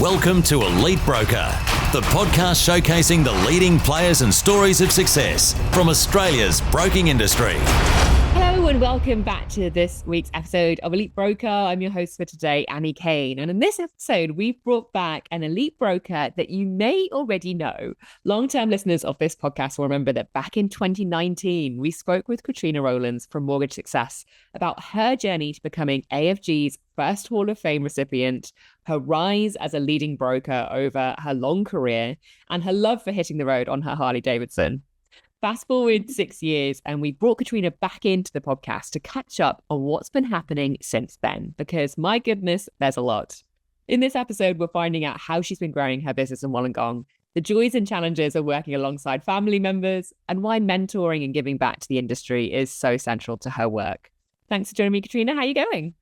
Welcome to Elite Broker, the podcast showcasing the leading players and stories of success from Australia's broking industry. Hello and welcome back to this week's episode of Elite Broker. I'm your host for today, Annie Kane. And in this episode, we've brought back an elite broker that you may already know. Long-term listeners of this podcast will remember that back in 2019, we spoke with Katrina Rowlands from Mortgage Success about her journey to becoming AFG's first Hall of Fame recipient, her rise as a leading broker over her long career, and her love for hitting the road on her Harley Davidson. Fast forward 6 years, and we brought Katrina back into the podcast to catch up on what's been happening since then, because my goodness, there's a lot. In this episode, we're finding out how she's been growing her business in Wollongong, the joys and challenges of working alongside family members, and why mentoring and giving back to the industry is so central to her work. Thanks for joining me, Katrina. How are you going?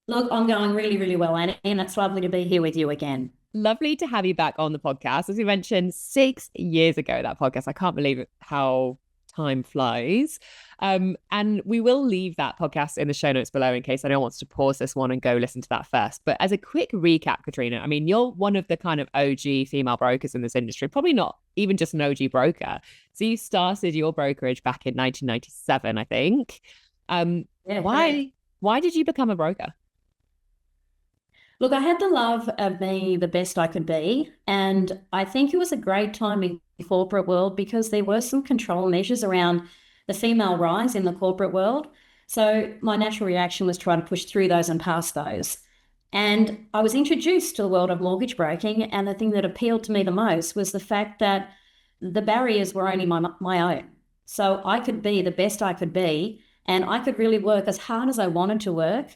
Look, I'm going really, really well, Annie, and it's lovely to be here with you again. Lovely to have you back on the podcast. As we mentioned, 6 years ago, that podcast, I can't believe how time flies. And we will leave that podcast in the show notes below in case anyone wants to pause this one and go listen to that first. But as a quick recap, Katrina, I mean, you're one of the kind of OG female brokers in this industry, probably not even just an OG broker. So you started your brokerage back in 1997, I think. Why did you become a broker? Look, I had the love of being the best I could be, and I think it was a great time in the corporate world because there were some control measures around the female rise in the corporate world. So my natural reaction was trying to push through those and past those. And I was introduced to the world of mortgage broking, and the thing that appealed to me the most was the fact that the barriers were only my own. So I could be the best I could be, and I could really work as hard as I wanted to work.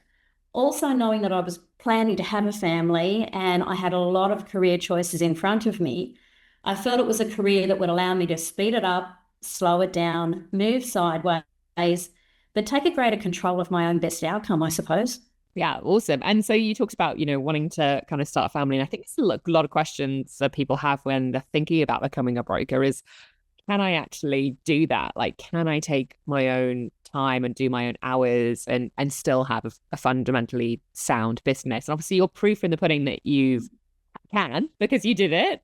Also knowing that I was planning to have a family and I had a lot of career choices in front of me, I felt it was a career that would allow me to speed it up, slow it down, move sideways, but take a greater control of my own best outcome, I suppose. Yeah, awesome. And so you talked about, wanting to kind of start a family. And I think it's a lot of questions that people have when they're thinking about becoming a broker is, can I actually do that? Like, can I take my own time and do my own hours and still have a fundamentally sound business? And obviously you're proof in the pudding that you can, because you did it.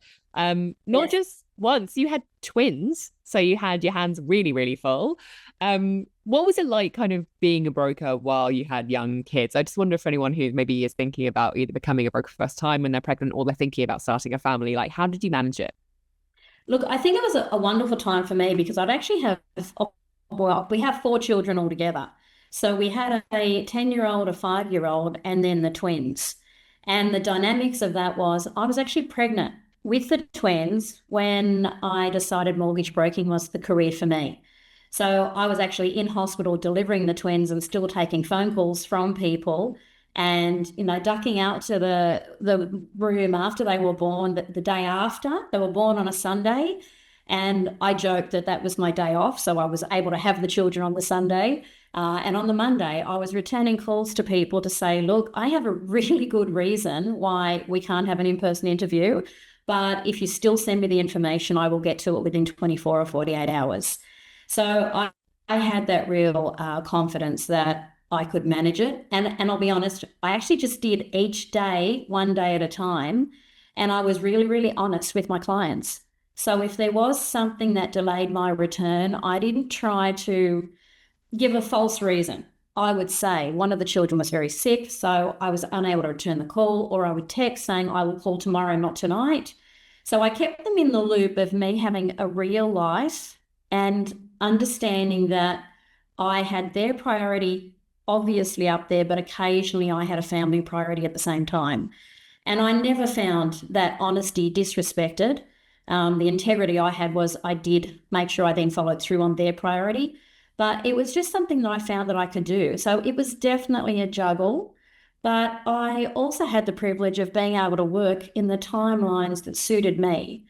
Not just once, you had twins. So you had your hands really, really full. What was it like kind of being a broker while you had young kids? I just wonder if anyone who maybe is thinking about either becoming a broker for the first time when they're pregnant or they're thinking about starting a family, like how did you manage it? Look, I think it was a wonderful time for me because I'd actually we have 4 children altogether. So we had a 10-year-old, a 5-year-old, and then the twins. And the dynamics of that was I was actually pregnant with the twins when I decided mortgage broking was the career for me. So I was actually in hospital delivering the twins and still taking phone calls from people and, ducking out to the room after they were born, the day after. They were born on a Sunday. And I joked that was my day off. So I was able to have the children on the Sunday. And on the Monday, I was returning calls to people to say, look, I have a really good reason why we can't have an in-person interview. But if you still send me the information, I will get to it within 24 or 48 hours. So I had that real confidence that I could manage it. And I'll be honest, I actually just did each day, one day at a time. And I was really, really honest with my clients. So if there was something that delayed my return, I didn't try to give a false reason. I would say one of the children was very sick, so I was unable to return the call, or I would text saying, I will call tomorrow, not tonight. So I kept them in the loop of me having a real life and understanding that I had their priority obviously up there, but occasionally I had a family priority at the same time. And I never found that honesty disrespected. The integrity I had was I did make sure I then followed through on their priority, but it was just something that I found that I could do. So it was definitely a juggle, but I also had the privilege of being able to work in the timelines that suited me.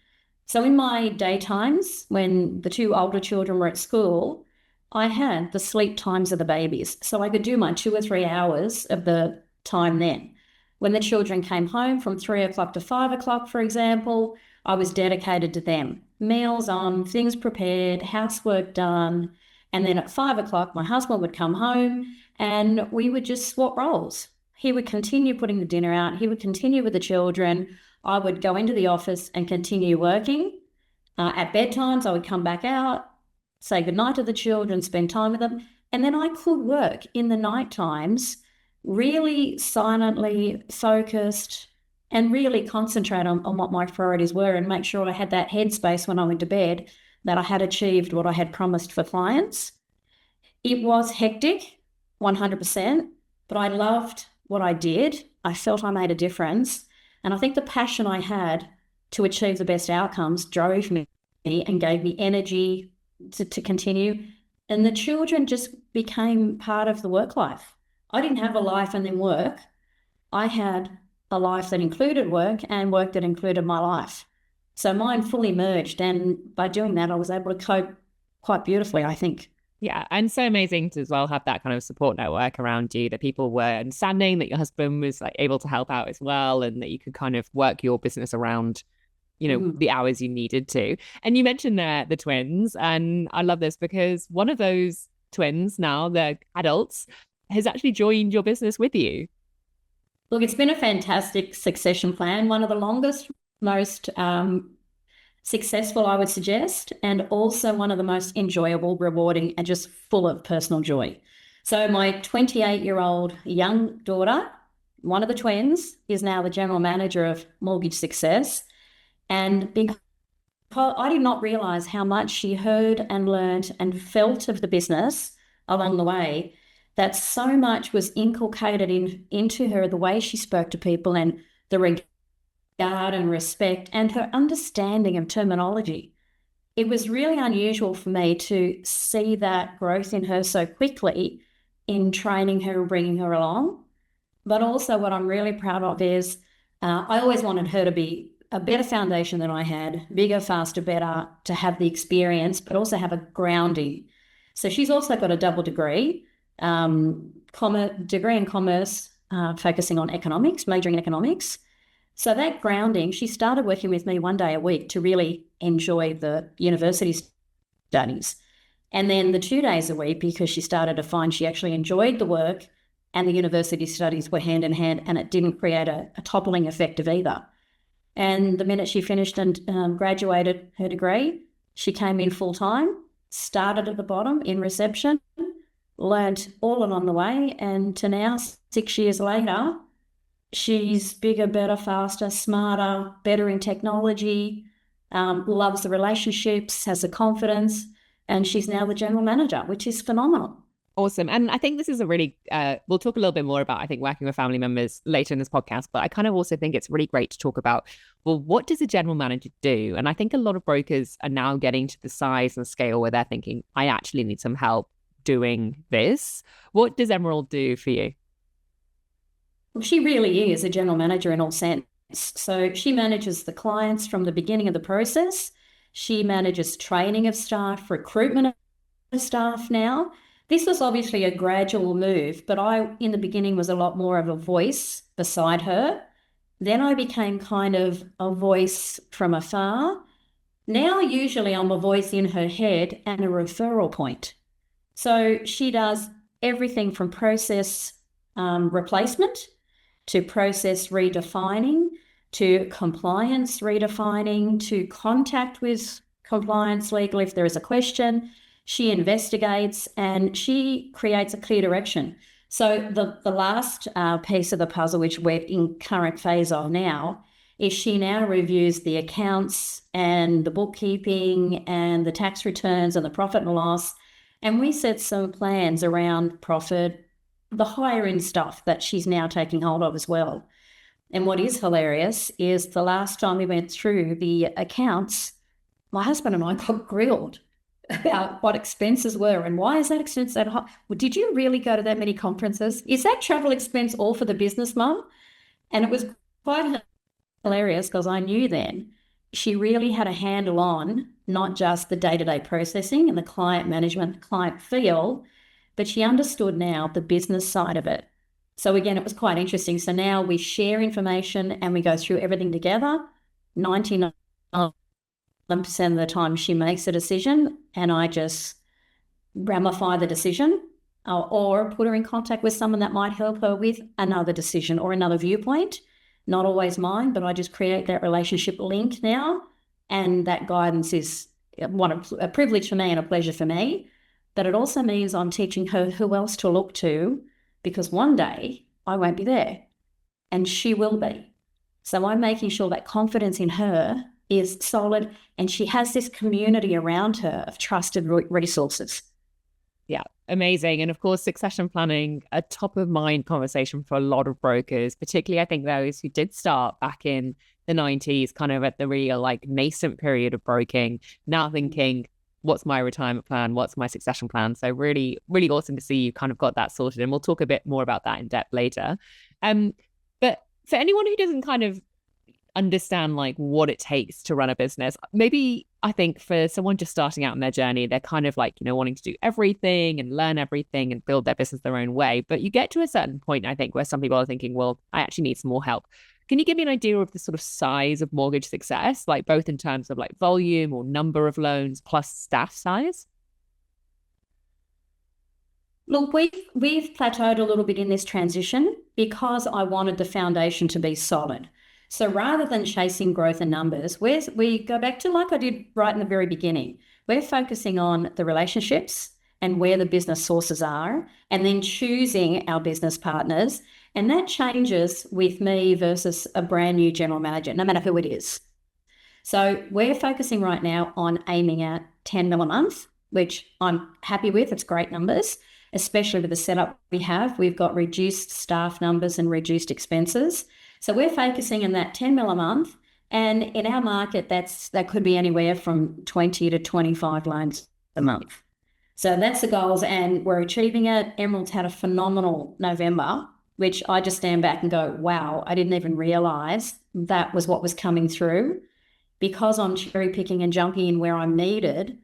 So in my daytimes, when the 2 older children were at school, I had the sleep times of the babies. So I could do my 2 or 3 hours of the time then. When the children came home from 3 o'clock to 5 o'clock, for example, I was dedicated to them. Meals on, things prepared, housework done. And then at 5 o'clock, my husband would come home and we would just swap roles. he would continue putting the dinner out. He would continue with the children. I would go into the office and continue working. At bedtimes, I would come back out, say goodnight to the children, spend time with them. And then I could work in the night times, really silently focused, and really concentrate on what my priorities were and make sure I had that headspace when I went to bed, that I had achieved what I had promised for clients. It was hectic, 100%, but I loved what I did. I felt I made a difference. And I think the passion I had to achieve the best outcomes drove me and gave me energy to continue. And the children just became part of the work life. I didn't have a life and then work. I had a life that included work and work that included my life. So mine fully merged. And by doing that, I was able to cope quite beautifully, I think. Yeah, and so amazing to as well have that kind of support network around you, that people were understanding, that your husband was like able to help out as well, and that you could kind of work your business around, you know, the hours you needed to. And you mentioned there the twins, and I love this because one of those twins, now they're adults, has actually joined your business with you. Look, it's been a fantastic succession plan, one of the longest, most successful, I would suggest, and also one of the most enjoyable, rewarding, and just full of personal joy. So my 28-year-old young daughter, one of the twins, is now the general manager of Mortgage Success. And because I did not realise how much she heard and learned and felt of the business along the way, that so much was inculcated into her, the way she spoke to people and the regard and respect and her understanding of terminology. It was really unusual for me to see that growth in her so quickly in training her and bringing her along. But also what I'm really proud of is I always wanted her to be a better foundation than I had, bigger, faster, better, to have the experience, but also have a grounding. So she's also got a double degree, degree in commerce, focusing on economics, majoring in economics. So that grounding, she started working with me one day a week to really enjoy the university studies. And then the 2 days a week, because she started to find she actually enjoyed the work and the university studies were hand in hand, and it didn't create a toppling effect of either. And the minute she finished and graduated her degree, she came in full time, started at the bottom in reception, learnt all along the way, and to now, 6 years later, she's bigger, better, faster, smarter, better in technology, loves the relationships, has the confidence, and she's now the general manager, which is phenomenal. Awesome. And I think this is a really, we'll talk a little bit more about, I think, working with family members later in this podcast, but I kind of also think it's really great to talk about, well, what does a general manager do? And I think a lot of brokers are now getting to the size and scale where they're thinking, I actually need some help doing this. What does Emerald do for you? Well, she really is a general manager in all sense. So she manages the clients from the beginning of the process. She manages training of staff, recruitment of staff now. This was obviously a gradual move, but I, in the beginning, was a lot more of a voice beside her. Then I became kind of a voice from afar. Now, usually I'm a voice in her head and a referral point. So she does everything from process replacement to process redefining, to compliance redefining, to contact with compliance legal if there is a question. She investigates and she creates a clear direction. So the last piece of the puzzle, which we're in current phase of now, is she now reviews the accounts and the bookkeeping and the tax returns and the profit and loss. And we set some plans around profit, the higher end stuff that she's now taking hold of as well. And what is hilarious is the last time we went through the accounts, my husband and I got grilled about what expenses were and why is that expense that high? Well, did you really go to that many conferences? Is that travel expense all for the business, Mum? And it was quite hilarious because I knew then she really had a handle on not just the day-to-day processing and the client management, client feel, but she understood now the business side of it. So again, it was quite interesting. So now we share information and we go through everything together. 99% of the time she makes a decision and I just ramify the decision. or put her in contact with someone that might help her with another decision or another viewpoint. Not always mine, but I just create that relationship link now. And that guidance is a privilege for me and a pleasure for me. But it also means I'm teaching her who else to look to, because one day I won't be there and she will be. So I'm making sure that confidence in her is solid and she has this community around her of trusted resources. Yeah, amazing. And of course, succession planning, a top of mind conversation for a lot of brokers, particularly I think those who did start back in the 90s, kind of at the real like nascent period of broking, now thinking, what's my retirement plan? What's my succession plan? So really, really awesome to see you kind of got that sorted. And we'll talk a bit more about that in depth later. But for anyone who doesn't kind of understand like what it takes to run a business, maybe I think for someone just starting out in their journey, they're kind of like, wanting to do everything and learn everything and build their business their own way. But you get to a certain point, I think, where some people are thinking, well, I actually need some more help. Can you give me an idea of the sort of size of mortgage success, like both in terms of like volume or number of loans plus staff size? Look, we've plateaued a little bit in this transition because I wanted the foundation to be solid. So rather than chasing growth and numbers, we go back to like I did right in the very beginning. We're focusing on the relationships and where the business sources are, and then choosing our business partners. And that changes with me versus a brand new general manager, no matter who it is. So we're focusing right now on aiming at 10 mil a month, which I'm happy with. It's great numbers, especially with the setup we have. We've got reduced staff numbers and reduced expenses. So we're focusing on that 10 mil a month. And in our market, that could be anywhere from 20 to 25 loans a month. So that's the goals, and we're achieving it. Emerald's had a phenomenal November, which I just stand back and go, wow, I didn't even realise that was what was coming through. Because I'm cherry picking and jumping in where I'm needed,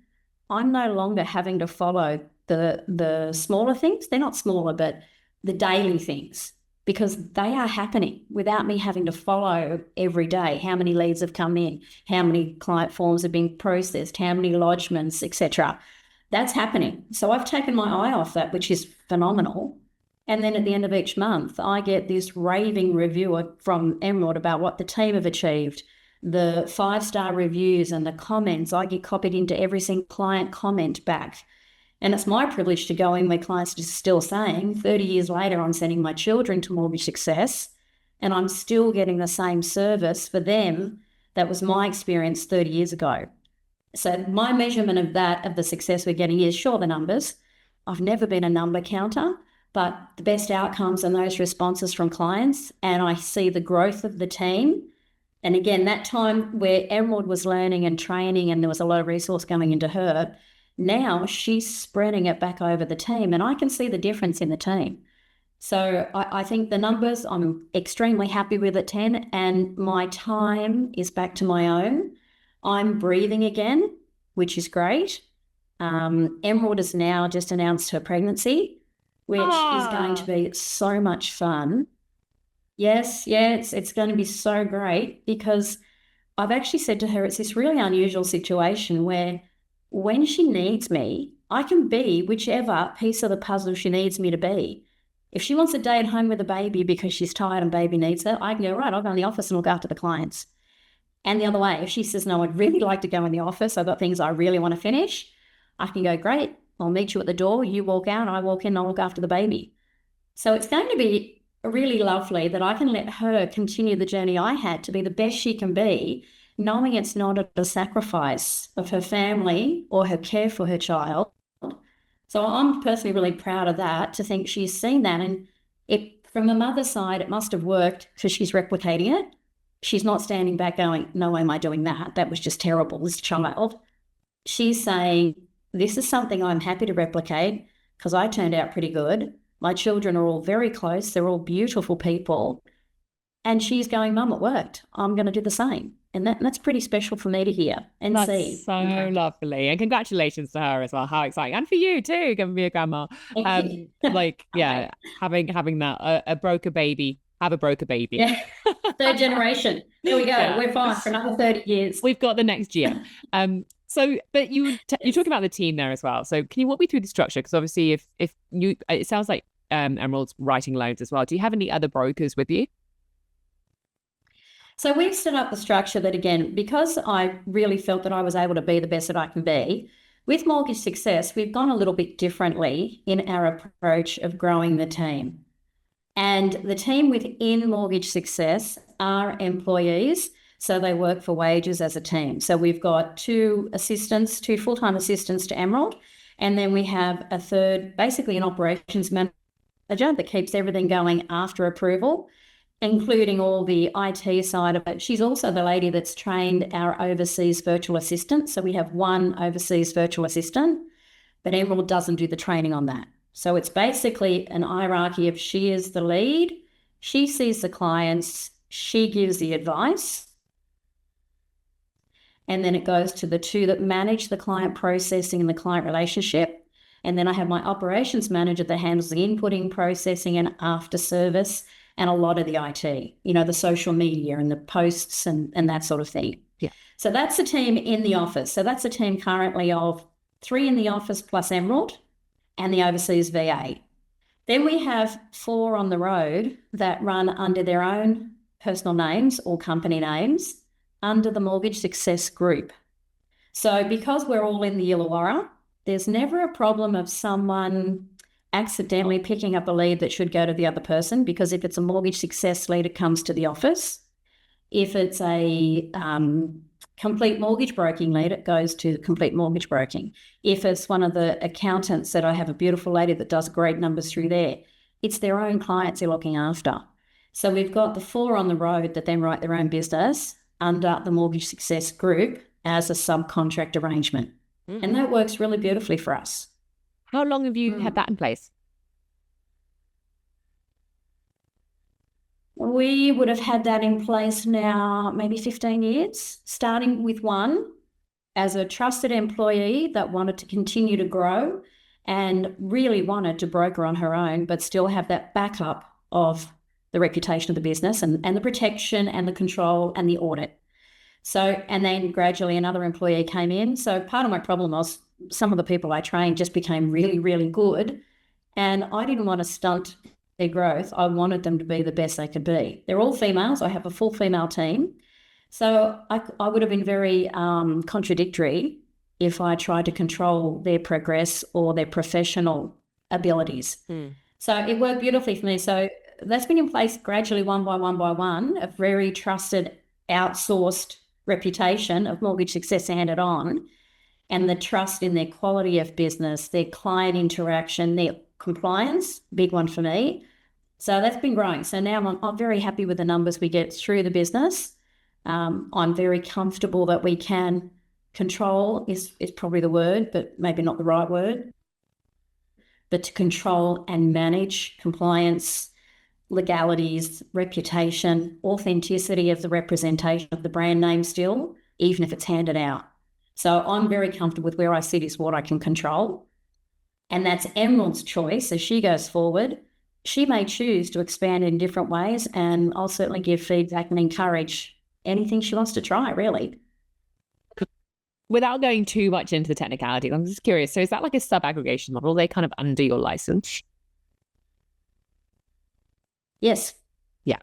I'm no longer having to follow the smaller things. They're not smaller, but the daily things, because they are happening without me having to follow every day. How many leads have come in? How many client forms have been processed? How many lodgements, etc. That's happening. So I've taken my eye off that, which is phenomenal. And then at the end of each month, I get this raving review from Emerald about what the team have achieved, the 5-star reviews and the comments. I get copied into every single client comment back. And it's my privilege to go in where clients are still saying, 30 years later, I'm sending my children to Mortgage Success, and I'm still getting the same service for them that was my experience 30 years ago. So my measurement of the success we're getting is, sure, the numbers. I've never been a number counter, but the best outcomes and those responses from clients, and I see the growth of the team. And again, that time where Emerald was learning and training and there was a lot of resource going into her, now she's spreading it back over the team, and I can see the difference in the team. So I think the numbers, I'm extremely happy with at 10, and my time is back to my own. I'm breathing again, which is great. Emerald has now just announced her pregnancy, which is going to be so much fun. Yes, it's going to be so great, because I've actually said to her, it's this really unusual situation where when she needs me, I can be whichever piece of the puzzle she needs me to be. If she wants a day at home with a baby because she's tired and baby needs her, I can go, right, I'll go in the office and look after the clients. And the other way, if she says, no, I'd really like to go in the office, I've got things I really want to finish, I can go, great, I'll meet you at the door, you walk out, I walk in, I'll look after the baby. So it's going to be really lovely that I can let her continue the journey I had to be the best she can be, knowing it's not at the sacrifice of her family or her care for her child. So I'm personally really proud of that, to think she's seen that. And from the mother's side, it must have worked because she's replicating it. She's not standing back going, no way am I doing that. That was just terrible, this child. She's saying, this is something I'm happy to replicate because I turned out pretty good. My children are all very close. They're all beautiful people. And she's going, Mum, it worked. I'm going to do the same. And that's pretty special for me to hear and see. That's so lovely. And congratulations to her as well. How exciting. And for you too, going to be a grandma. Having that, a broker baby. Have a broker baby. Yeah. Third generation. There we go. Yeah. We're fine for another 30 years. We've got the next GM. So, but you talk about the team there as well. So, can you walk me through the structure? Because obviously, if you, it sounds like Emerald's writing loans as well. Do you have any other brokers with you? So we've set up the structure that, again, because I really felt that I was able to be the best that I can be, with Mortgage Success, we've gone a little bit differently in our approach of growing the team. And the team within Mortgage Success are employees, so they work for wages as a team. So we've got two full-time assistants to Emerald, and then we have a third, basically an operations manager that keeps everything going after approval, including all the IT side of it. She's also the lady that's trained our overseas virtual assistant. So we have one overseas virtual assistant, but Emerald doesn't do the training on that. So it's basically an hierarchy of she is the lead, she sees the clients, she gives the advice, and then it goes to the two that manage the client processing and the client relationship. And then I have my operations manager that handles the inputting, processing, and after service, and a lot of the IT, the social media and the posts and that sort of thing. Yeah. So that's the team in the office. So that's a team currently of 3 in the office plus Emerald and the overseas VA. Then we have 4 on the road that run under their own personal names or company names under the Mortgage Success Group. So because we're all in the Illawarra, there's never a problem of someone accidentally picking up a lead that should go to the other person, because if it's a Mortgage Success lead, it comes to the office. If it's a complete mortgage broking lead, it goes to complete mortgage broking. If it's one of the accountants that I have a beautiful lady that does great numbers through there, it's their own clients they're looking after. So we've got the 4 on the road that then write their own business under the Mortgage Success Group as a subcontract arrangement. Mm-hmm. And that works really beautifully for us. How long have you had that in place? We would have had that in place now maybe 15 years, starting with one as a trusted employee that wanted to continue to grow and really wanted to broker on her own, but still have that backup of the reputation of the business and the protection and the control and the audit. So, and then gradually another employee came in. So part of my problem was some of the people I trained just became really, really good. And I didn't want to stunt their growth. I wanted them to be the best they could be. They're all females. I have a full female team. So I would have been very contradictory if I tried to control their progress or their professional abilities. So it worked beautifully for me. So that's been in place gradually, one by one, a very trusted, outsourced reputation of Mortgage Success handed on, and the trust in their quality of business, their client interaction, their compliance, big one for me. So that's been growing. So now I'm very happy with the numbers we get through the business. I'm very comfortable that we can control is probably the word, but maybe not the right word, but to control and manage compliance, legalities, reputation, authenticity of the representation of the brand name still, even if it's handed out. So I'm very comfortable with where I sit is what I can control. And that's Emerald's choice as she goes forward. She may choose to expand in different ways, and I'll certainly give feedback and encourage anything she wants to try, really. Without going too much into the technicality, I'm just curious. So is that like a sub-aggregation model? Are they kind of under your license? Yes. Yeah.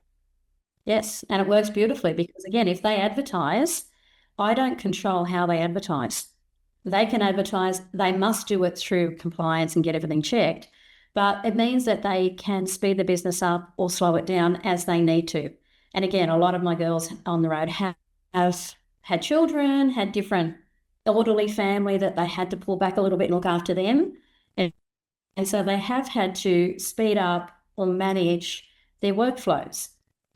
Yes. And it works beautifully because, again, if they advertise, I don't control how they advertise. They can advertise, they must do it through compliance and get everything checked, but it means that they can speed the business up or slow it down as they need to. And again, a lot of my girls on the road have had children, had different elderly family that they had to pull back a little bit and look after them. And so they have had to speed up or manage their workflows.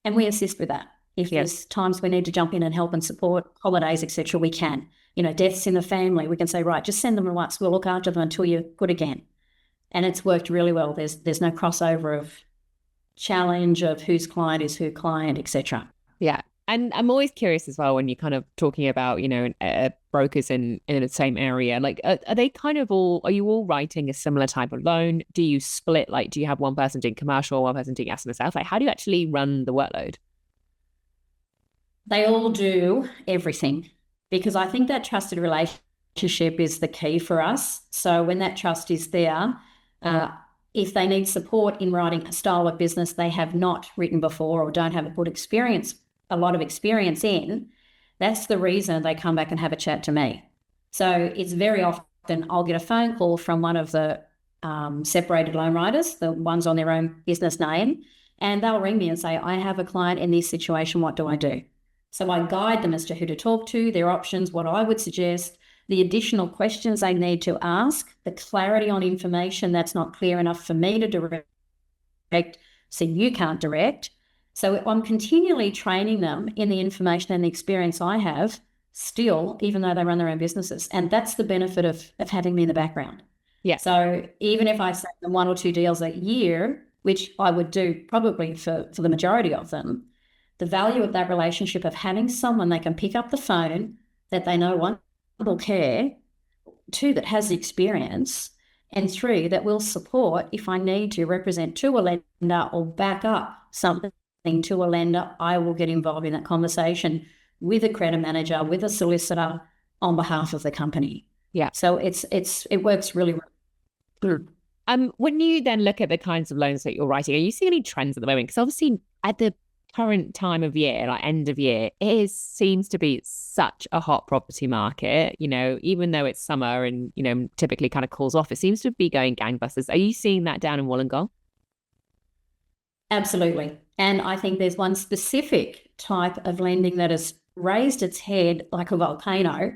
And we assist with that. If there's times we need to jump in and help and support, holidays, etc., we can. Deaths in the family, we can say, right, just send them to us. We'll look after them until you're good again. And it's worked really well. There's no crossover of challenge of whose client is who client, etc. Yeah. And I'm always curious as well when you're kind of talking about, brokers in the same area, like, are they kind of are you all writing a similar type of loan? Do you split, like, do you have one person doing commercial, one person doing SMSF? Like, how do you actually run the workload? They all do everything because I think that trusted relationship relationship is the key for us. So when that trust is there, if they need support in writing a style of business they have not written before or don't have a lot of experience in, that's the reason they come back and have a chat to me. So it's very often I'll get a phone call from one of the separated loan writers, the ones on their own business name, and they'll ring me and say, I have a client in this situation, what do I do? So I guide them as to who to talk to, their options, what I would suggest, the additional questions they need to ask, the clarity on information that's not clear enough for me to direct, so you can't direct. So I'm continually training them in the information and the experience I have still, even though they run their own businesses. And that's the benefit of having me in the background. Yeah. So even if I send them 1 or 2 deals a year, which I would do probably for the majority of them, the value of that relationship of having someone they can pick up the phone that they know, one, will care, 2, that has the experience, and 3, that will support if I need to represent to a lender or back up something to a lender, I will get involved in that conversation with a credit manager, with a solicitor on behalf of the company. Yeah. So it works really well. When you then look at the kinds of loans that you're writing, are you seeing any trends at the moment? Because obviously at the current time of year, like end of year, seems to be such a hot property market, even though it's summer and, typically kind of cools off, it seems to be going gangbusters. Are you seeing that down in Wollongong? Absolutely. And I think there's one specific type of lending that has raised its head like a volcano,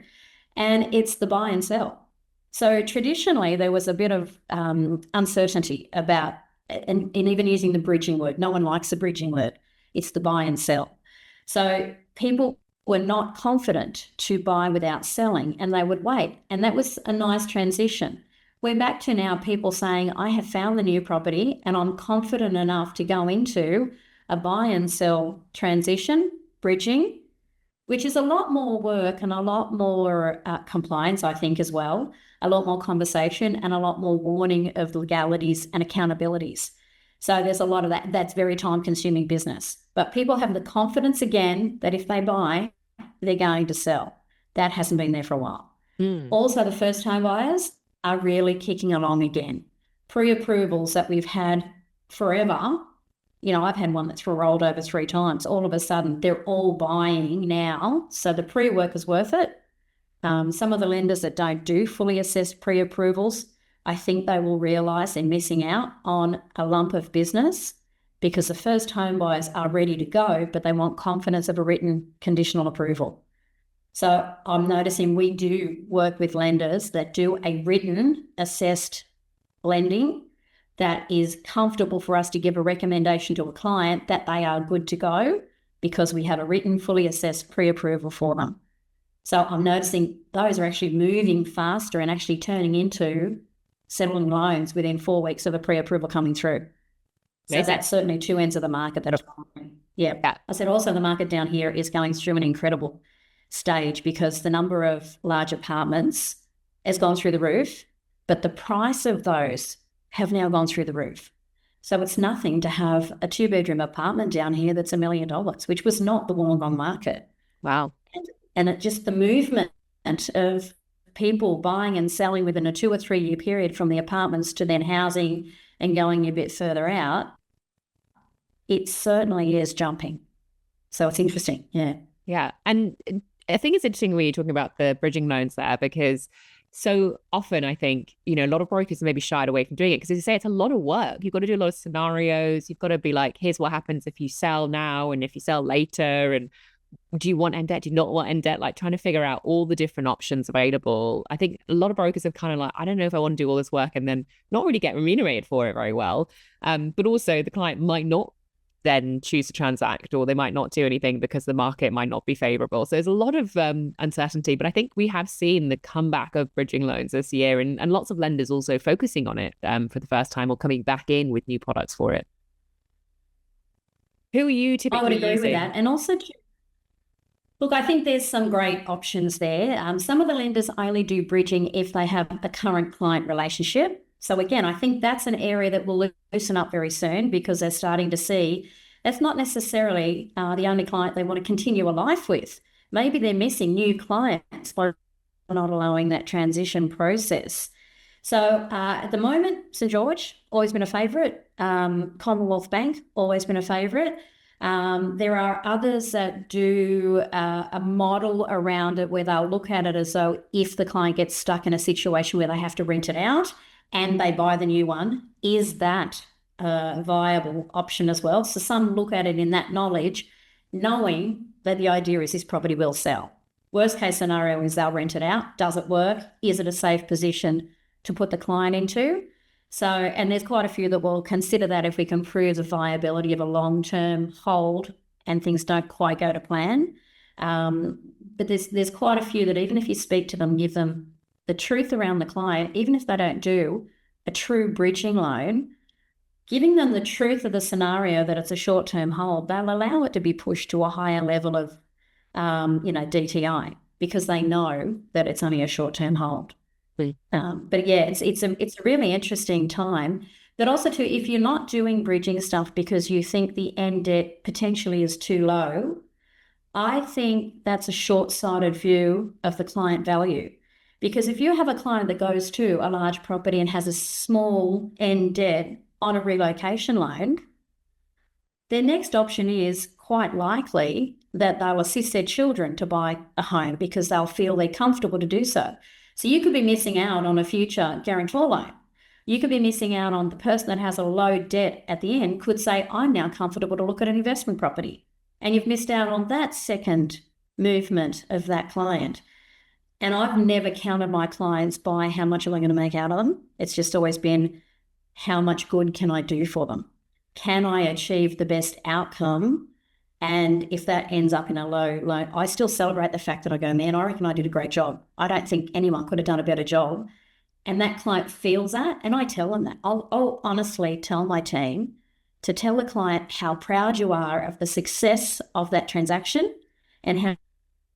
and it's the buy and sell. So traditionally there was a bit of uncertainty about, and even using the bridging word, no one likes the bridging word. It's the buy and sell. So people were not confident to buy without selling, and they would wait. And that was a nice transition. We're back to now people saying, I have found the new property and I'm confident enough to go into a buy and sell transition, bridging, which is a lot more work and a lot more compliance, I think, as well, a lot more conversation and a lot more warning of legalities and accountabilities. So there's a lot of that. That's very time-consuming business. But people have the confidence again that if they buy, they're going to sell. That hasn't been there for a while. Also, the first home buyers are really kicking along again. Pre-approvals that we've had forever, I've had one that's rolled over 3 times. All of a sudden, they're all buying now. So the pre-work is worth it. Some of the lenders that don't do fully assessed pre-approvals, I think they will realise they're missing out on a lump of business because the first home buyers are ready to go, but they want confidence of a written conditional approval. So I'm noticing we do work with lenders that do a written assessed lending that is comfortable for us to give a recommendation to a client that they are good to go because we have a written, fully assessed pre-approval for them. So I'm noticing those are actually moving faster and actually turning into settling loans within 4 weeks of a pre-approval coming through. So that's certainly 2 ends of the market that are going. Yeah. I said also the market down here is going through an incredible stage because the number of large apartments has gone through the roof, but the price of those have now gone through the roof. So it's nothing to have a 2-bedroom apartment down here that's $1 million, which was not the Wollongong market. Wow. And it just the movement of people buying and selling within a 2 or 3 year period from the apartments to then housing and going a bit further out, it certainly is jumping. So it's interesting. Yeah. Yeah. And I think it's interesting when you're talking about the bridging loans there, because so often I think, a lot of brokers maybe shied away from doing it because as you say, it's a lot of work. You've got to do a lot of scenarios. You've got to be like, here's what happens if you sell now and if you sell later. And do you want end debt? Do you not want end debt? Like trying to figure out all the different options available. I think a lot of brokers have kind of like, I don't know if I want to do all this work and then not really get remunerated for it very well. But also the client might not then choose to transact, or they might not do anything because the market might not be favorable. So there's a lot of uncertainty, but I think we have seen the comeback of bridging loans this year and lots of lenders also focusing on it for the first time or coming back in with new products for it. Who are you typically using? I would agree with that. And also, look, I think there's some great options there. Some of the lenders only do bridging if they have a current client relationship. So again, I think that's an area that will loosen up very soon because they're starting to see that's not necessarily the only client they want to continue a life with. Maybe they're missing new clients by not allowing that transition process. So at the moment, St. George, always been a favourite. Commonwealth Bank, always been a favourite. There are others that do a model around it where they'll look at it as though if the client gets stuck in a situation where they have to rent it out and they buy the new one, is that a viable option as well? So some look at it in that knowledge, knowing that the idea is this property will sell. Worst case scenario is they'll rent it out. Does it work? Is it a safe position to put the client into? So, and there's quite a few that will consider that if we can prove the viability of a long-term hold and things don't quite go to plan. But there's quite a few that even if you speak to them, give them the truth around the client, even if they don't do a true bridging loan, giving them the truth of the scenario that it's a short-term hold, they'll allow it to be pushed to a higher level of, DTI, because they know that it's only a short-term hold. But yeah, it's a really interesting time. But also too, if you're not doing bridging stuff because you think the end debt potentially is too low, I think that's a short-sighted view of the client value. Because if you have a client that goes to a large property and has a small end debt on a relocation loan, their next option is quite likely that they'll assist their children to buy a home because they'll feel they're comfortable to do so. So you could be missing out on a future guarantor loan. You could be missing out on the person that has a low debt at the end could say, I'm now comfortable to look at an investment property. And you've missed out on that second movement of that client. And I've never counted my clients by how much am I going to make out of them. It's just always been, how much good can I do for them? Can I achieve the best outcome? And if that ends up in a low, I still celebrate the fact that I go, man, I reckon I did a great job. I don't think anyone could have done a better job. And that client feels that. And I tell them that. I'll honestly tell my team to tell the client how proud you are of the success of that transaction and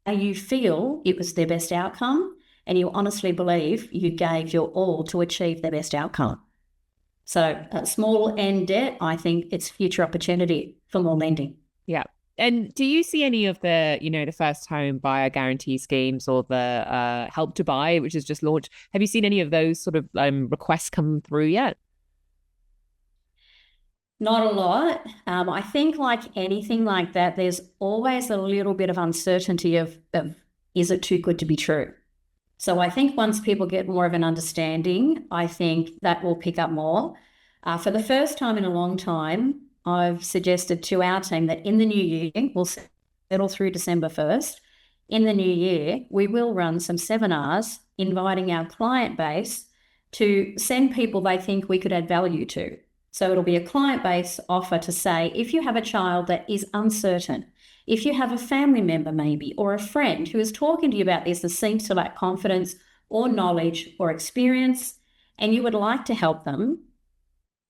how you feel it was their best outcome. And you honestly believe you gave your all to achieve their best outcome. So a small end debt, I think it's future opportunity for more lending. Yeah. And do you see any of the, the first home buyer guarantee schemes or the help to buy, which is just launched? Have you seen any of those sort of requests come through yet? Not a lot. I think like anything like that, there's always a little bit of uncertainty of is it too good to be true? So I think once people get more of an understanding, I think that will pick up more. For the first time in a long time, I've suggested to our team that in the new year, we'll settle through December 1st. In the new year, we will run some seminars inviting our client base to send people they think we could add value to. So it'll be a client base offer to say, if you have a child that is uncertain, if you have a family member maybe, or a friend who is talking to you about this and seems to lack confidence or knowledge or experience, and you would like to help them,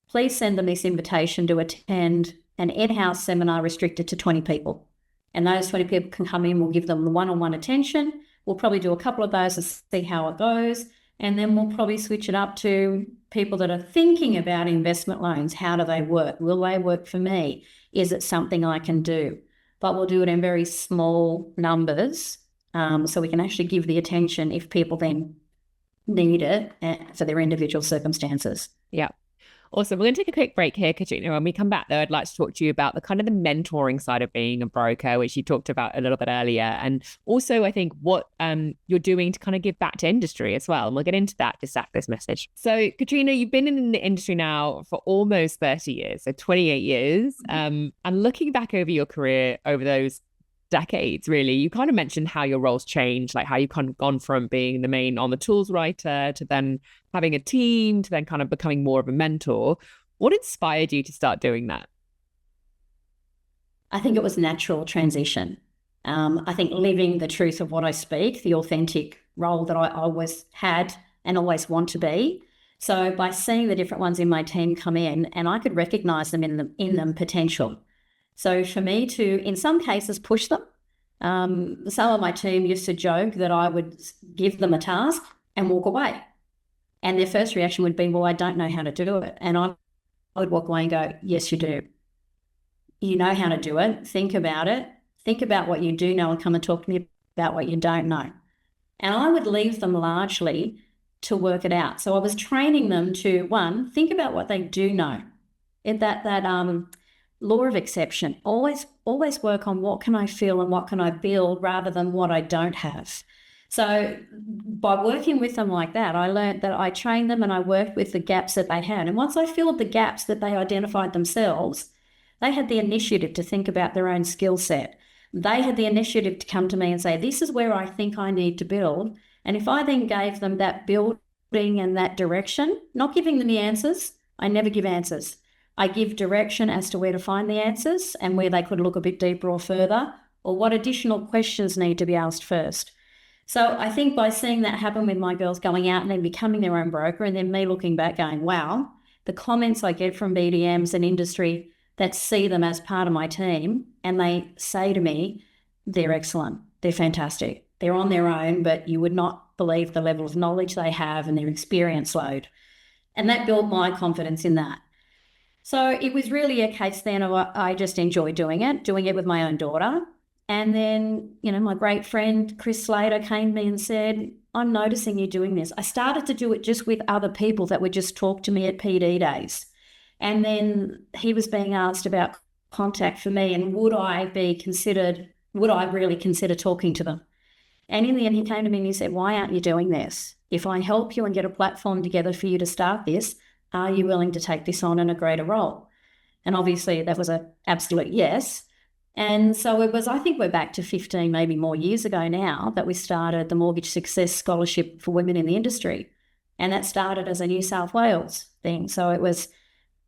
please send them this invitation to attend an in-house seminar restricted to 20 people. And those 20 people can come in, we'll give them the one-on-one attention. We'll probably do a couple of those and see how it goes. And then we'll probably switch it up to people that are thinking about investment loans. How do they work? Will they work for me? Is it something I can do? But we'll do it in very small numbers so we can actually give the attention if people then need it for their individual circumstances. Yeah. Awesome. We're going to take a quick break here, Katrina. When we come back, though, I'd like to talk to you about the kind of the mentoring side of being a broker, which you talked about a little bit earlier. And also, I think what you're doing to kind of give back to industry as well. And we'll get into that just after this message. So, Katrina, you've been in the industry now for almost 30 years, so 28 years. And looking back over your career over those decades, really, you kind of mentioned how your roles changed, like how you've kind of gone from being the main on the tools writer to then having a team to then kind of becoming more of a mentor. What inspired you to start doing that? I think it was a natural transition. I think living the truth of what I speak, the authentic role that I always had and always want to be. So by seeing the different ones in my team come in, and I could recognize them in them potential. So for me to, in some cases, push them. Some of my team used to joke that I would give them a task and walk away. And their first reaction would be, well, I don't know how to do it. And I would walk away and go, yes, you do. You know how to do it. Think about it. Think about what you do know and come and talk to me about what you don't know. And I would leave them largely to work it out. So I was training them to, one, think about what they do know. That law of exception. Always work on what can I feel and what can I build rather than what I don't have. So by working with them like that, I learned that I trained them and I worked with the gaps that they had. And once I filled the gaps that they identified themselves, they had the initiative to think about their own skill set. They had the initiative to come to me and say, this is where I think I need to build. And if I then gave them that building and that direction, not giving them the answers, I never give answers. I give direction as to where to find the answers and where they could look a bit deeper or further, or what additional questions need to be asked first. So I think by seeing that happen with my girls going out and then becoming their own broker, and then me looking back going, wow, the comments I get from BDMs and industry that see them as part of my team, and they say to me, they're excellent, they're fantastic, they're on their own, but you would not believe the level of knowledge they have and their experience load. And that built my confidence in that. So it was really a case then of I just enjoyed doing it with my own daughter. And then, my great friend, Chris Slater, came to me and said, I'm noticing you doing this. I started to do it just with other people that would just talk to me at PD days. And then he was being asked about contact for me and would I really consider talking to them? And in the end, he came to me and he said, why aren't you doing this? If I help you and get a platform together for you to start this, are you willing to take this on in a greater role? And obviously that was an absolute yes. And so I think we're back to 15, maybe more years ago now that we started the Mortgage Success Scholarship for Women in the Industry. And that started as a New South Wales thing. So it was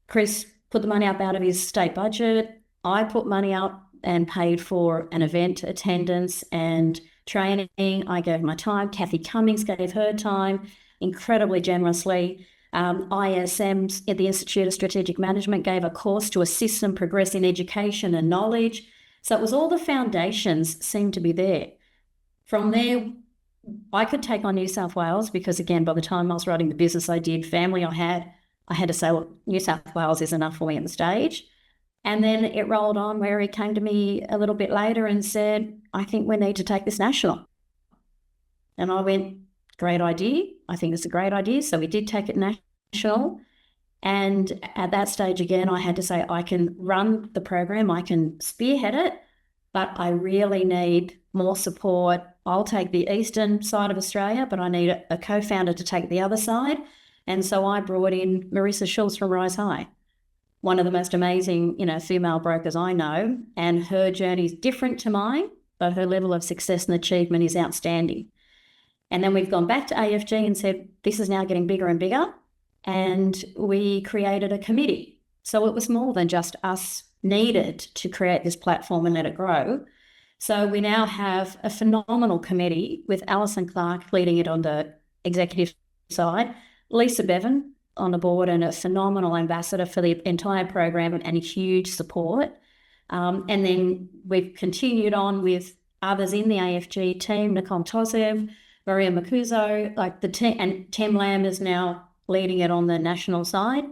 Chris put the money up out of his state budget. I put money out and paid for an event attendance and training. I gave my time. Kathy Cummings gave her time incredibly generously. ISM at the Institute of Strategic Management gave a course to assist them progress in education and knowledge. So it was all the foundations seemed to be there. From there, I could take on New South Wales because, again, by the time I was writing the business I did, family I had to say, well, New South Wales is enough for me at the stage. And then it rolled on where he came to me a little bit later and said, I think we need to take this national. And I went, great idea. I think it's a great idea. So we did take it national. And at that stage, again, I had to say, I can run the program, I can spearhead it, but I really need more support. I'll take the eastern side of Australia, but I need a co-founder to take the other side. And so I brought in Marissa Schultz from Rise High, one of the most amazing, female brokers I know. And her journey is different to mine, but her level of success and achievement is outstanding. And then we've gone back to AFG and said, this is now getting bigger and bigger. And we created a committee. So it was more than just us needed to create this platform and let it grow. So we now have a phenomenal committee with Alison Clark leading it on the executive side, Lisa Bevan on the board and a phenomenal ambassador for the entire program and huge support. And then we've continued on with others in the AFG team, Nicole Tozev, Maria Makuzo, like the team, and Tem Lamb is now leading it on the national side.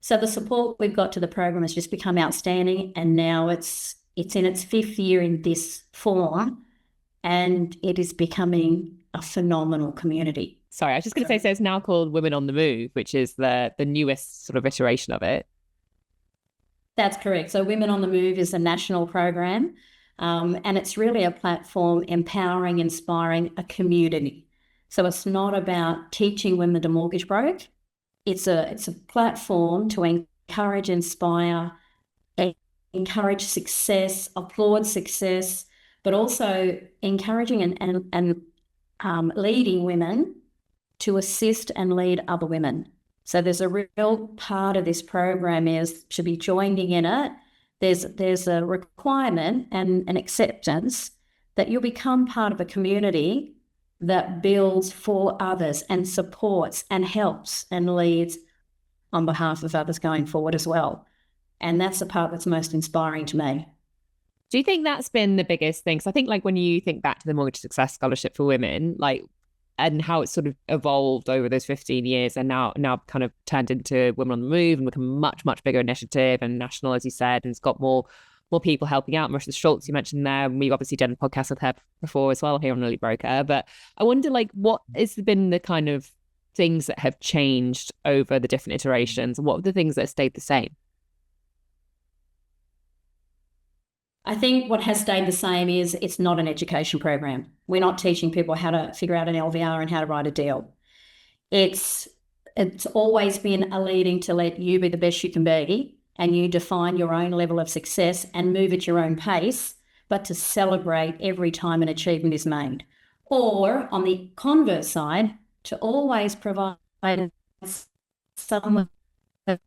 So the support we've got to the program has just become outstanding, and now it's in its 5th year in this form, and it is becoming a phenomenal community. Sorry, I was just going to say, so it's now called Women on the Move, which is the newest sort of iteration of it. That's correct. So Women on the Move is a national program. And it's really a platform empowering, inspiring a community. So it's not about teaching women to mortgage broke. It's a platform to encourage, inspire, encourage success, applaud success, but also encouraging and leading women to assist and lead other women. So there's a real part of this program is to be joining in it. There's a requirement and an acceptance that you'll become part of a community that builds for others and supports and helps and leads on behalf of others going forward as well. And that's the part that's most inspiring to me. Do you think that's been the biggest thing? So I think when you think back to the Mortgage Success Scholarship for Women, and how it's sort of evolved over those 15 years and now kind of turned into Women on the Move and become a much, much bigger initiative and national, as you said, and it's got more more people helping out. Marissa Schultz, you mentioned there, and we've obviously done a podcast with her before as well here on Elite Broker. But I wonder, like, what has been the kind of things that have changed over the different iterations? What are the things that have stayed the same? I think what has stayed the same is it's not an education program. We're not teaching people how to figure out an LVR and how to write a deal. It's always been a leading to let you be the best you can be, and you define your own level of success and move at your own pace, but to celebrate every time an achievement is made. Or on the converse side, to always provide someone and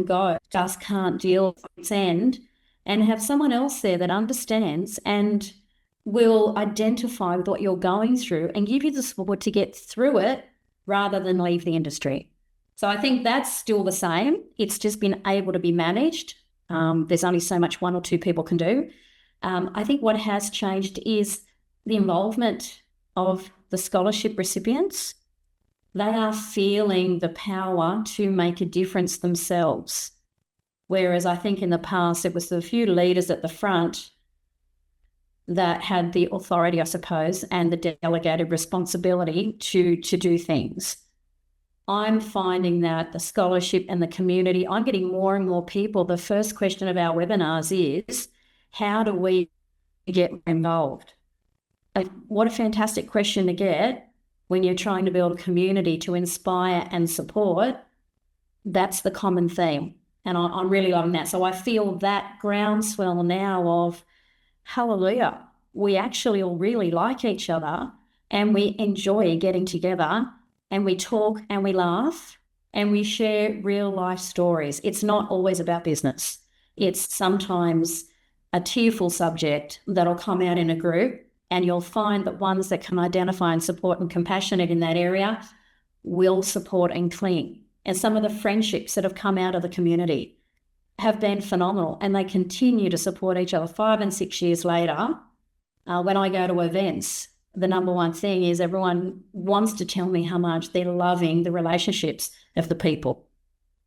go, just can't deal with its end, and have someone else there that understands and will identify with what you're going through and give you the support to get through it rather than leave the industry. So I think that's still the same. It's just been able to be managed. There's only so much one or two people can do. I think what has changed is the involvement of the scholarship recipients. They are feeling the power to make a difference themselves. Whereas I think in the past, it was the few leaders at the front that had the authority, I suppose, and the delegated responsibility to do things. I'm finding that the scholarship and the community, I'm getting more and more people. The first question of our webinars is, how do we get involved? What a fantastic question to get when you're trying to build a community to inspire and support. That's the common theme. And I'm really loving that. So I feel that groundswell now of, hallelujah, we actually all really like each other and we enjoy getting together and we talk and we laugh and we share real life stories. It's not always about business. It's sometimes a tearful subject that'll come out in a group, and you'll find that ones that can identify and support and compassionate in that area will support and cling. And some of the friendships that have come out of the community have been phenomenal, and they continue to support each other 5 and 6 years later. When I go to events, the number one thing is everyone wants to tell me how much they're loving the relationships of the people.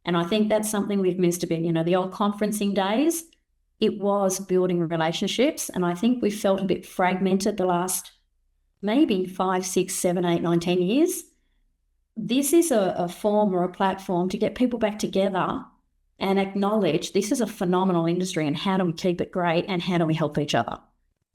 And I think that's something we've missed a bit. You know, the old conferencing days, it was building relationships. And I think we felt a bit fragmented the last maybe 5, 6, 7, 8, 9, 10 years. This is a form or a platform to get people back together and acknowledge this is a phenomenal industry, and how do we keep it great and how do we help each other?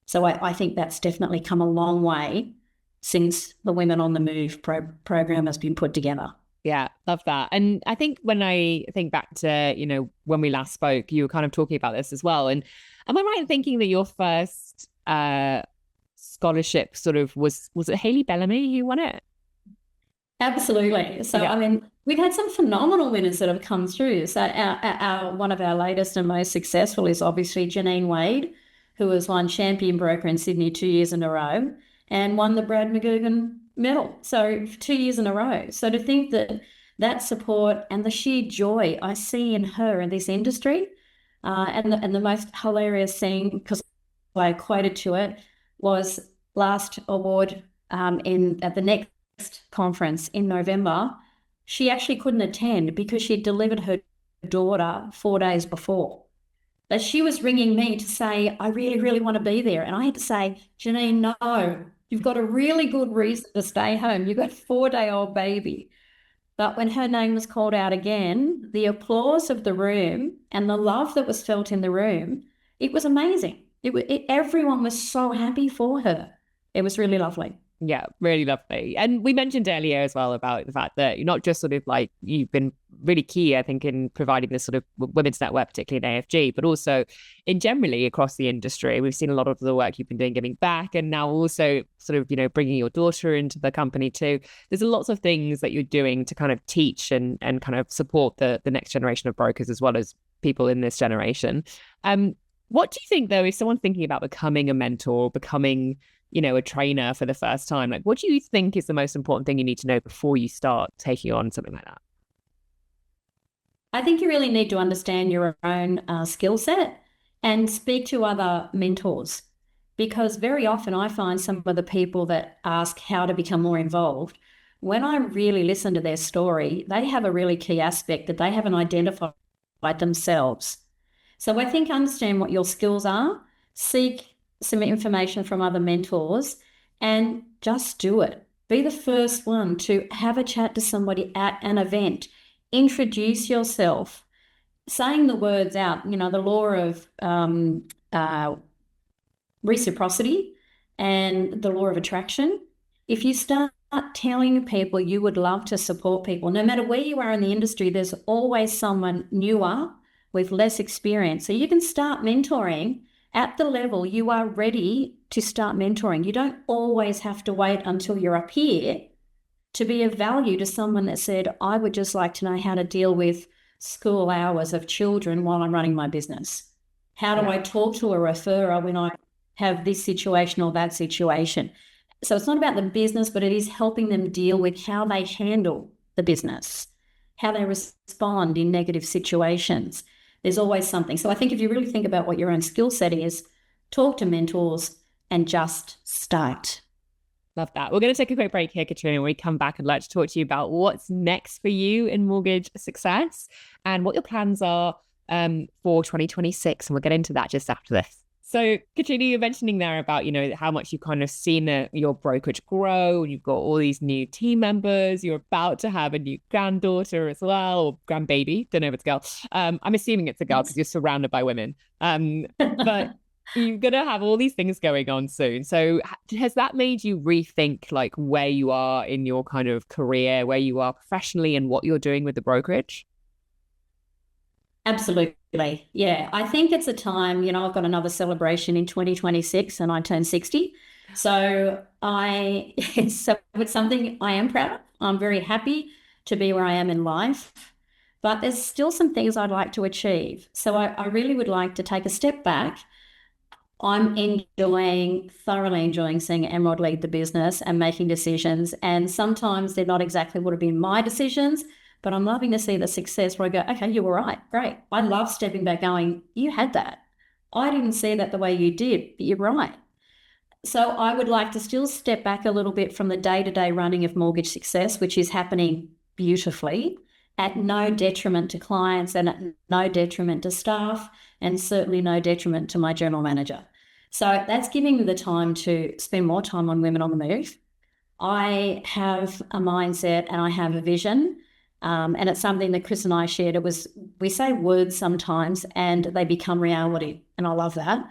So I think that's definitely come a long way since the Women on the Move program has been put together. Yeah, love that. And I think when I think back to, you know, when we last spoke, you were kind of talking about this as well. And am I right in thinking that your first scholarship sort of was it Hayley Bellamy who won it? Absolutely. So, yeah. I mean, we've had some phenomenal winners that have come through. So one of our latest and most successful is obviously Janine Wade, who has won Champion Broker in Sydney 2 years in a row and won the Brad McGugan medal. So 2 years in a row. So to think that support and the sheer joy I see in her in this industry, and the most hilarious thing, because I quoted to it, was last award at the next conference in November. She actually couldn't attend because she delivered her daughter 4 days before. But she was ringing me to say, I really, really want to be there. And I had to say, Janine, no, you've got a really good reason to stay home. You've got a 4-day-old baby. But when her name was called out again, the applause of the room and the love that was felt in the room, it was amazing. Everyone was so happy for her. It was really lovely. Yeah, really lovely. And we mentioned earlier as well about the fact that you're not just sort of like, you've been really key, I think, in providing this sort of women's network, particularly in AFG, but also in generally across the industry. We've seen a lot of the work you've been doing giving back, and now also sort of, you know, bringing your daughter into the company too. There's lots of things that you're doing to kind of teach and kind of support the next generation of brokers as well as people in this generation. What do you think, though, if someone's thinking about becoming a mentor, becoming, you know, a trainer for the first time, like, what do you think is the most important thing you need to know before you start taking on something like that? I think you really need to understand your own skill set and speak to other mentors, because very often I find some of the people that ask how to become more involved when I really listen to their story, they have a really key aspect that they haven't identified themselves. So I think understand what your skills are, seek some information from other mentors, and just do it. Be the first one to have a chat to somebody at an event. Introduce yourself, saying the words out, the law of reciprocity and the law of attraction. If you start telling people you would love to support people, no matter where you are in the industry, there's always someone newer with less experience. So you can start mentoring at the level you are ready to start mentoring. You don't always have to wait until you're up here to be of value to someone that said, I would just like to know how to deal with school hours of children while I'm running my business. How do I talk to a referrer when I have this situation or that situation? So it's not about the business, but it is helping them deal with how they handle the business, how they respond in negative situations. There's always something. So I think if you really think about what your own skill set is, talk to mentors and just start. Love that. We're going to take a quick break here, Katrina. When we come back, I'd like to talk to you about what's next for you in mortgage success and what your plans are for 2026. And we'll get into that just after this. So, Katrina, you're mentioning there about, how much you've kind of seen your brokerage grow, and you've got all these new team members. You're about to have a new granddaughter as well, or grandbaby. Don't know if it's a girl. I'm assuming it's a girl because you're surrounded by women. But you're going to have all these things going on soon. So has that made you rethink like where you are in your kind of career, where you are professionally and what you're doing with the brokerage? Absolutely. Yeah. I think it's a time, I've got another celebration in 2026 and I turn 60. So it's something I am proud of. I'm very happy to be where I am in life, but there's still some things I'd like to achieve. So I really would like to take a step back. I'm thoroughly enjoying seeing Emerald lead the business and making decisions. And sometimes they're not exactly what have been my decisions, but I'm loving to see the success where I go, okay, you were right. Great. I love stepping back going, you had that. I didn't see that the way you did, but you're right. So I would like to still step back a little bit from the day-to-day running of mortgage success, which is happening beautifully at no detriment to clients and at no detriment to staff, and certainly no detriment to my general manager. So that's giving me the time to spend more time on women on the move. I have a mindset and I have a vision. And it's something that Chris and I shared. We say words sometimes and they become reality. And I love that.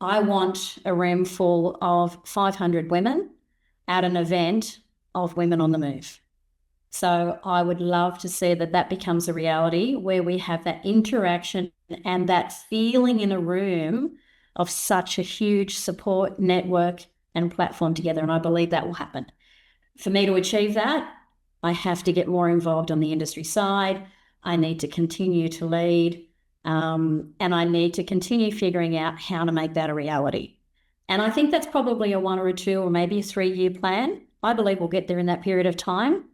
I want a room full of 500 women at an event of women on the move. So I would love to see that becomes a reality where we have that interaction and that feeling in a room of such a huge support network and platform together. And I believe that will happen. For me to achieve that, I have to get more involved on the industry side. I need to continue to lead, and I need to continue figuring out how to make that a reality. And I think that's probably a 1 or a 2 or maybe a 3-year plan. I believe we'll get there in that period of time.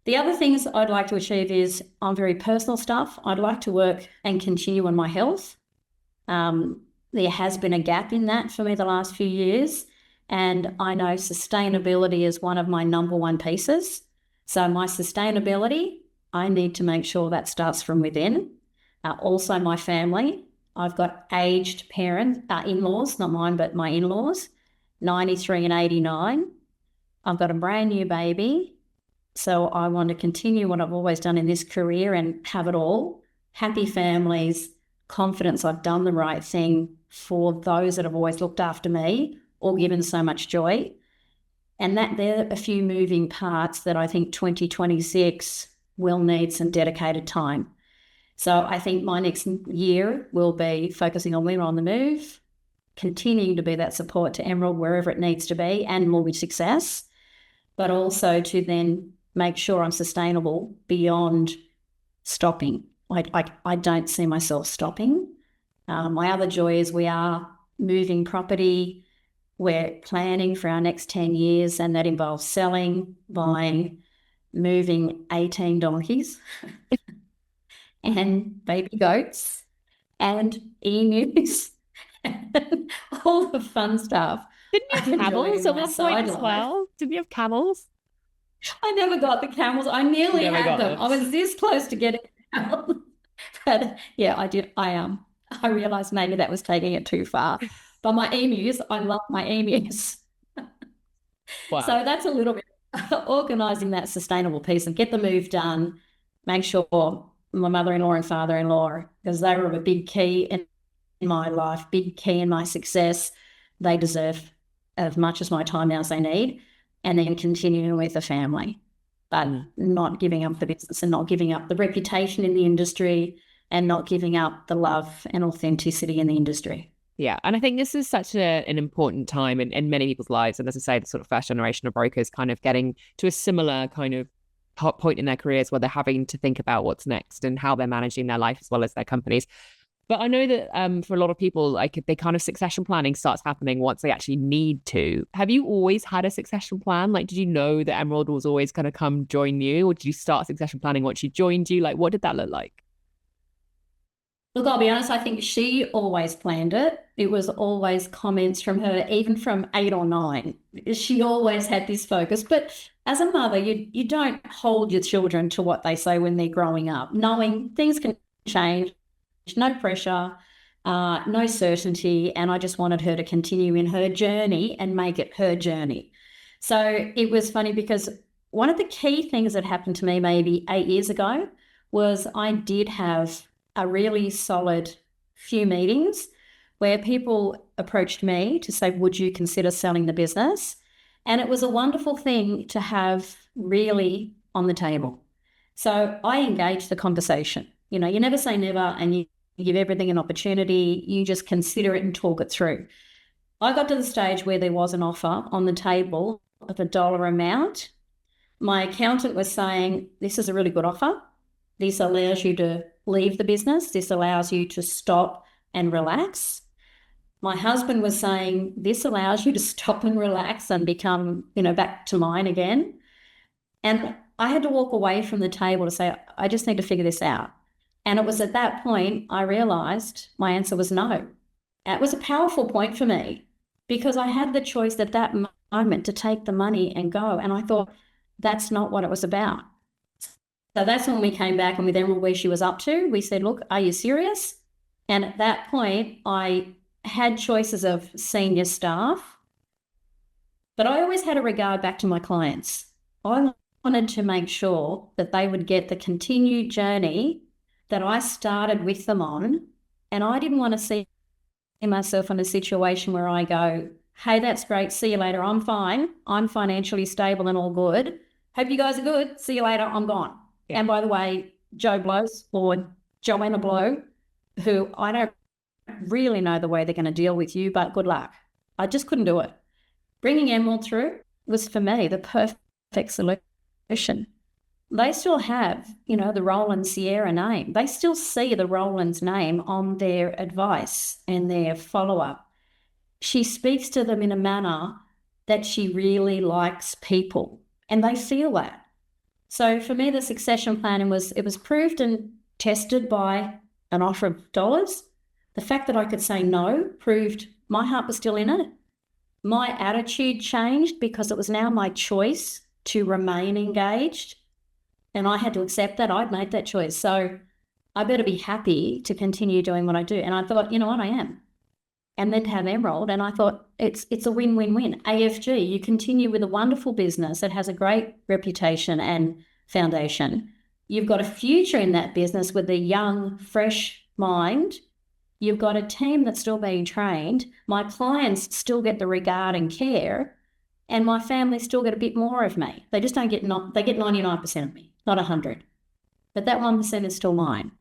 The other things I'd like to achieve is on very personal stuff. I'd like to work and continue on my health. There has been a gap in that for me the last few years, and I know sustainability is one of my number one pieces. So my sustainability, I need to make sure that starts from within. Also my family. I've got aged parents, in-laws, not mine, but my in-laws, 93 and 89. I've got a brand new baby. So I want to continue what I've always done in this career and have it all. Happy families, confidence I've done the right thing for those that have always looked after me or given so much joy. And that there are a few moving parts that I think 2026 will need some dedicated time. So I think my next year will be focusing on women on the move, continuing to be that support to Emerald wherever it needs to be and mortgage success, but also to then make sure I'm sustainable beyond stopping. I don't see myself stopping. My other joy is we are moving property. We're planning for our next 10 years, and that involves selling, buying, moving 18 donkeys and baby goats and emus and all the fun stuff. Didn't you have camels at one point as well? Didn't you have camels? I never got the camels. I nearly Never had got them. them. I was this close to getting them. But yeah, I did. I realized maybe that was taking it too far. But my emus, I love my emus. Wow. So that's a little bit organizing that sustainable piece and get the move done. Make sure my mother-in-law and father-in-law, because they were a big key in my life, big key in my success. They deserve as much as my time now as they need, and then continuing with the family, but not giving up the business and not giving up the reputation in the industry and not giving up the love and authenticity in the industry. Yeah. And I think this is such an important time in many people's lives. And as I say, the sort of first generation of brokers kind of getting to a similar kind of point in their careers where they're having to think about what's next and how they're managing their life as well as their companies. But I know that for a lot of people, like they kind of succession planning starts happening once they actually need to. Have you always had a succession plan? Like, did you know that Emerald was always going to come join you, or did you start succession planning once she joined you? Like, what did that look like? Look, I'll be honest, I think she always planned it. It was always comments from her, even from 8 or 9. She always had this focus. But as a mother, you don't hold your children to what they say when they're growing up, knowing things can change, no pressure, no certainty. And I just wanted her to continue in her journey and make it her journey. So it was funny because one of the key things that happened to me maybe 8 years ago was I did have a really solid few meetings where people approached me to say, would you consider selling the business? And it was a wonderful thing to have really on the table. So I engaged the conversation. You know, you never say never, and you give everything an opportunity. You just consider it and talk it through. I got to the stage where there was an offer on the table of a dollar amount. My accountant was saying, this is a really good offer. This allows you to leave the business. This allows you to stop and relax. My husband was saying, this allows you to stop and relax and become, back to mine again. And I had to walk away from the table to say, I just need to figure this out. And it was at that point I realized my answer was no. It was a powerful point for me because I had the choice at that moment to take the money and go. And I thought, that's not what it was about. So that's when we came back and we then were where she was up to. We said, look, are you serious? And at that point, I had choices of senior staff, but I always had a regard back to my clients. I wanted to make sure that they would get the continued journey that I started with them on. And I didn't want to see myself in a situation where I go, hey, that's great. See you later. I'm fine. I'm financially stable and all good. Hope you guys are good. See you later. I'm gone. Yeah. And by the way, Joe Blows or Joanna Blow, who I don't really know the way they're going to deal with you, but good luck. I just couldn't do it. Bringing Emerald through was, for me, the perfect solution. They still have, the Rowlands Sierra name. They still see the Rowlands name on their advice and their follow-up. She speaks to them in a manner that she really likes people, and they feel that. So for me, the succession planning was proved and tested by an offer of dollars. The fact that I could say no proved my heart was still in it. My attitude changed because it was now my choice to remain engaged, and I had to accept that. I'd made that choice. So I better be happy to continue doing what I do. And I thought, you know what, I am. And then to have Emerald, and I thought it's a win-win-win. AFG, you continue with a wonderful business that has a great reputation and foundation. You've got a future in that business with a young, fresh mind. You've got a team that's still being trained. My clients still get the regard and care, and my family still get a bit more of me. They just don't get, they get 99% of me, not 100. But that 1% is still mine.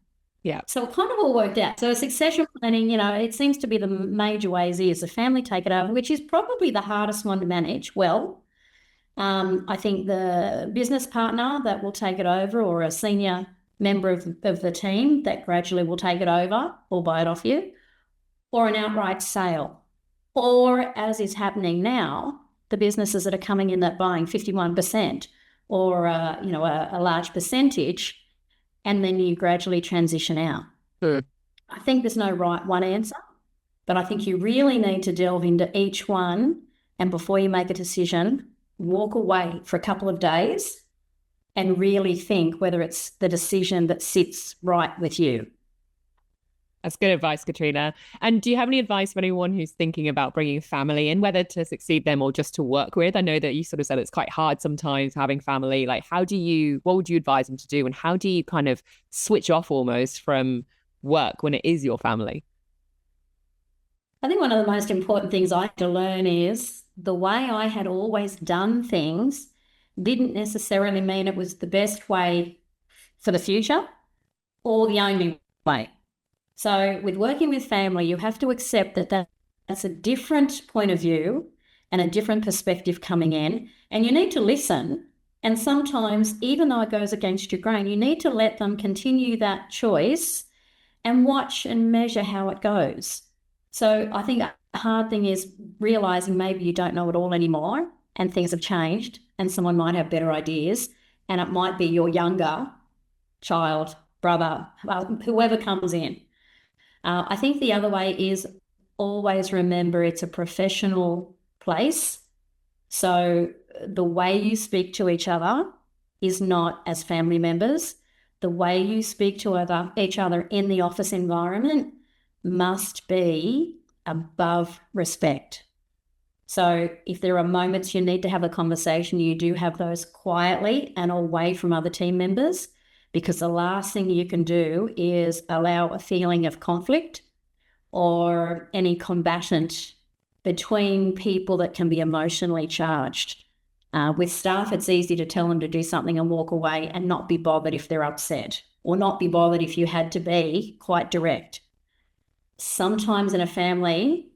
Yeah. So it kind of all worked out. So succession planning, it seems to be the major ways is the family take it over, which is probably the hardest one to manage well. I think the business partner that will take it over, or a senior member of the team that gradually will take it over or buy it off you, or an outright sale. Or, as is happening now, the businesses that are coming in that buying 51% or, a large percentage, and then you gradually transition out. I think there's no right one answer, but I think you really need to delve into each one, and before you make a decision, walk away for a couple of days and really think whether it's the decision that sits right with you. That's good advice, Katrina. And do you have any advice for anyone who's thinking about bringing family in, whether to succeed them or just to work with? I know that you sort of said it's quite hard sometimes having family. Like, what would you advise them to do? And how do you kind of switch off almost from work when it is your family? I think one of the most important things I had to learn is the way I had always done things didn't necessarily mean it was the best way for the future or the only way. So with working with family, you have to accept that's a different point of view and a different perspective coming in, and you need to listen. And sometimes, even though it goes against your grain, you need to let them continue that choice and watch and measure how it goes. So I think a hard thing is realizing maybe you don't know it all anymore and things have changed and someone might have better ideas, and it might be your younger child, brother, whoever comes in. I think the other way is always remember it's a professional place. So the way you speak to each other is not as family members. The way you speak to each other in the office environment must be above respect. So if there are moments you need to have a conversation, you do have those quietly and away from other team members, because the last thing you can do is allow a feeling of conflict or any combatant between people that can be emotionally charged. With staff, it's easy to tell them to do something and walk away and not be bothered if they're upset, or not be bothered if you had to be quite direct. Sometimes in a family,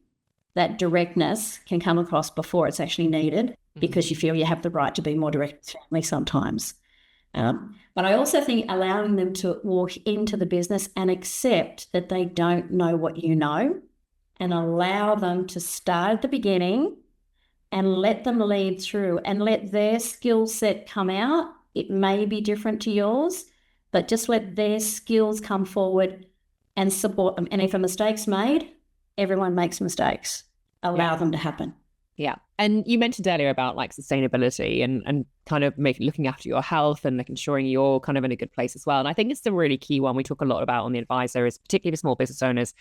that directness can come across before it's actually needed, because you feel you have the right to be more direct with family sometimes. But I also think allowing them to walk into the business and accept that they don't know what you know, and allow them to start at the beginning and let them lead through and let their skill set come out. It may be different to yours, but just let their skills come forward and support them. And if a mistake's made, everyone makes mistakes. Allow them to happen. Yeah. And you mentioned earlier about like sustainability and kind of looking after your health and like ensuring you're kind of in a good place as well. And I think it's the really key one we talk a lot about on the advisor, is particularly for small business owners.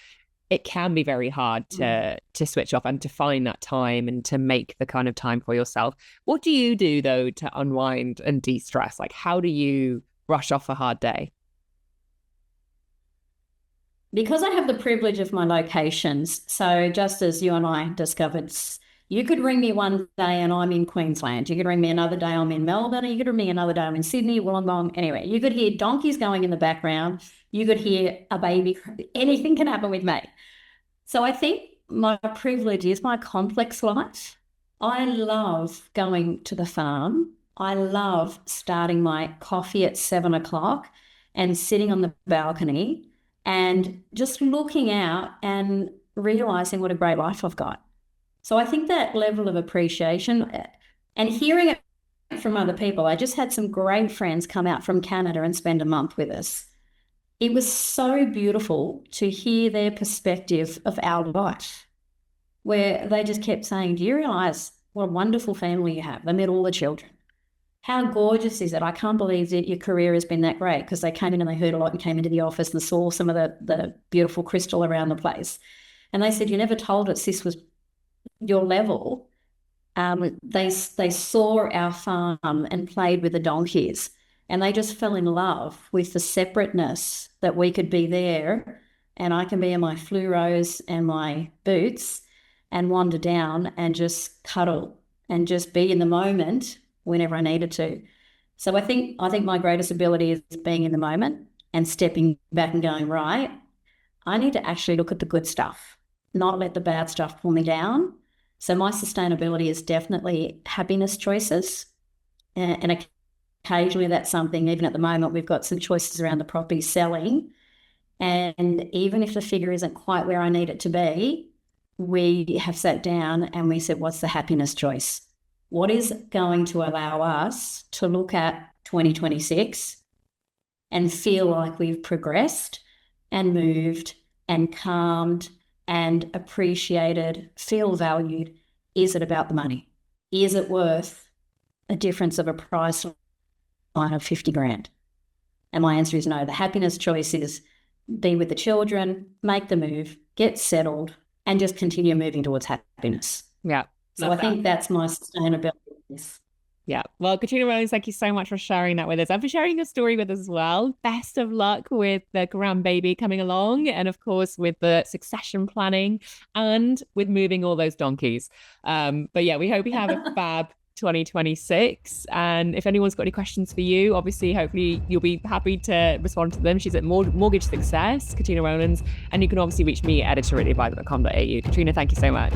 It can be very hard to switch off and to find that time and to make the kind of time for yourself. What do you do though to unwind and de-stress? Like, how do you brush off a hard day? Because I have the privilege of my locations, so just as you and I discovered, you could ring me one day and I'm in Queensland. You could ring me another day, I'm in Melbourne. You could ring me another day, I'm in Sydney, Wollongong, anyway. You could hear donkeys going in the background. You could hear a baby. Anything can happen with me. So I think my privilege is my complex life. I love going to the farm. I love starting my coffee at 7 o'clock and sitting on the balcony and just looking out and realizing what a great life I've got. So I think that level of appreciation and hearing it from other people. I just had some great friends come out from Canada and spend a month with us. It was so beautiful to hear their perspective of our life, where they just kept saying, do you realize what a wonderful family you have? They met all the children. How gorgeous is it? I can't believe that your career has been that great, because they came in and they heard a lot and came into the office and saw some of the beautiful crystal around the place. And they said, you never told us this was your level. They saw our farm and played with the donkeys, and they just fell in love with the separateness that we could be there and I can be in my fluoros and my boots and wander down and just cuddle and just be in the moment whenever I needed to. So I think my greatest ability is being in the moment and stepping back and going, right, I need to actually look at the good stuff, not let the bad stuff pull me down. So my sustainability is definitely happiness choices. And occasionally that's something, even at the moment, we've got some choices around the property selling. And even if the figure isn't quite where I need it to be, we have sat down and we said, what's the happiness choice? What is going to allow us to look at 2026 and feel like we've progressed and moved and calmed and appreciated, feel valued? Is it about the money? Is it worth a difference of a price line of 50 grand? And my answer is no. The happiness choice is be with the children, make the move, get settled, and just continue moving towards happiness. Yeah. So I think that's my sustainability. Yeah. Well, Katrina Rowlands, thank you so much for sharing that with us and for sharing your story with us as well. Best of luck with the grandbaby coming along and, of course, with the succession planning and with moving all those donkeys. But yeah, we hope you have a fab 2026. And if anyone's got any questions for you, obviously, hopefully you'll be happy to respond to them. She's at Mortgage Success, Katrina Rowlands, and you can obviously reach me at editor@theadvisor.com.au. Katrina, thank you so much.